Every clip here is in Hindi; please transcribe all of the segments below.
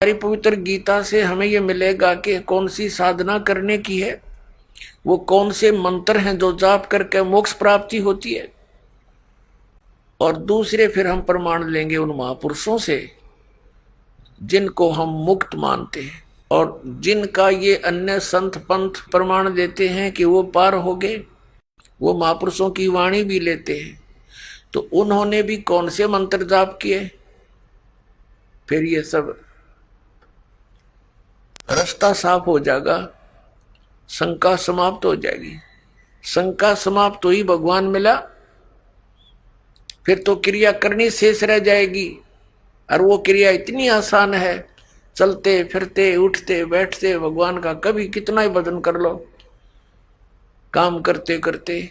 हमारी पवित्र गीता से हमें ये मिलेगा कि कौन सी साधना करने की है, वो कौन से मंत्र हैं जो जाप करके मोक्ष प्राप्ति होती है। और दूसरे फिर हम प्रमाण लेंगे उन महापुरुषों से जिनको हम मुक्त मानते हैं और जिनका ये अन्य संत पंथ प्रमाण देते हैं कि वो पार हो गए, वो महापुरुषों की वाणी भी लेते हैं। तो उन्होंने भी कौन से मंत्र जाप किए, फिर ये सब रास्ता साफ हो जाएगा, शंका समाप्त हो जाएगी। शंका समाप्त हुई, भगवान मिला, फिर तो क्रिया करनी शेष रह जाएगी। और वो क्रिया इतनी आसान है, चलते फिरते उठते बैठते भगवान का कभी कितना ही भजन कर लो, काम करते करते,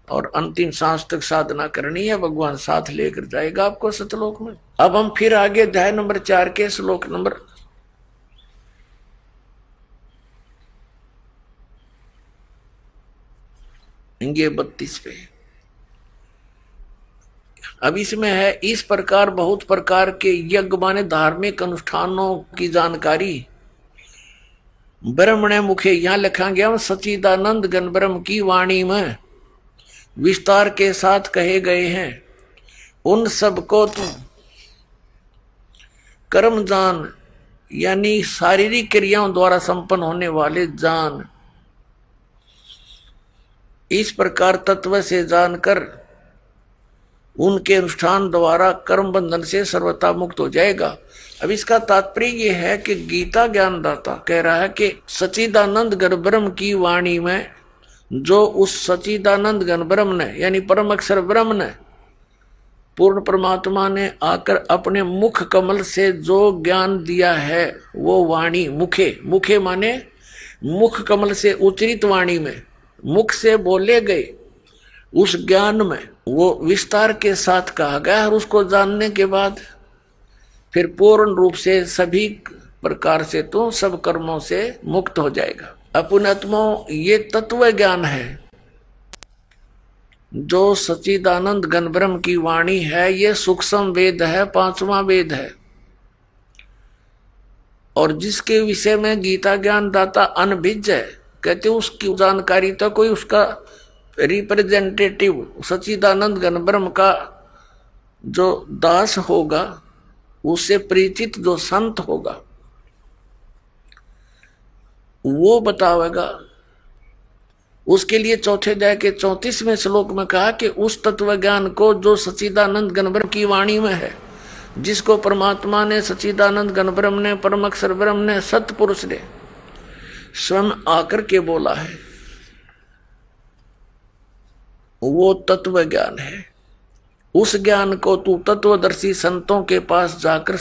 और अंतिम सांस तक साधना करनी है, भगवान साथ लेकर जाएगा आपको सतलोक में। अब हम फिर आगे अध्याय नंबर 4 के श्लोक नंबर 32 पे। अब इसमें है, इस प्रकार बहुत प्रकार के यज्ञ माने धार्मिक अनुष्ठानों की जानकारी ब्रह्मणे मुखे यहां लिखा गया सच्चिदानंद घन ब्रह्म की वाणी में विस्तार के साथ कहे गए हैं। उन सबको तुम कर्म जान, यानी शारीरिक क्रियाओं द्वारा संपन्न होने वाले जान। इस प्रकार तत्व से जानकर उनके अनुष्ठान द्वारा कर्म बंधन से सर्वथा मुक्त हो जाएगा। अब इसका तात्पर्य यह है कि गीता ज्ञानदाता कह रहा है कि सच्चिदानंद घन ब्रह्म की वाणी में, जो उस सच्चिदानंद घन ब्रह्म ने यानी परम अक्षर ब्रह्म ने, पूर्ण परमात्मा ने आकर अपने मुख कमल से जो ज्ञान दिया है, वो वाणी मुखे, मुखे माने मुख कमल से उच्चरित वाणी में, मुख से बोले गए उस ज्ञान में वो विस्तार के साथ कहा गया। और उसको जानने के बाद फिर पूर्ण रूप से सभी प्रकार से तो सब कर्मों से मुक्त हो जाएगा। अपनात्मा ये तत्व ज्ञान है जो सच्चिदानंद घन ब्रह्म की वाणी है। ये सूक्ष्म वेद है, 5वां वेद है, और जिसके विषय में गीता ज्ञान दाता अनभिज्ञ है, कहते उसकी जानकारी तो कोई उसका रिप्रेजेंटेटिव सच्चिदानंद घन ब्रह्म का जो दास होगा, उससे परिचित जो संत होगा, वो बतावेगा। उसके लिए चौथे अध्याय के 34वें श्लोक में कहा कि उस तत्व ज्ञान को जो सच्चिदानंद घन ब्रह्म की वाणी में है, जिसको परमात्मा ने, सच्चिदानंद घन ब्रह्म ने, परम अक्षर ब्रह्म ने, सतपुरुष ने स्वयं आकर के बोला है, वो तत्व ज्ञान है। उस ज्ञान को तू तत्वदर्शी संतों के पास जाकर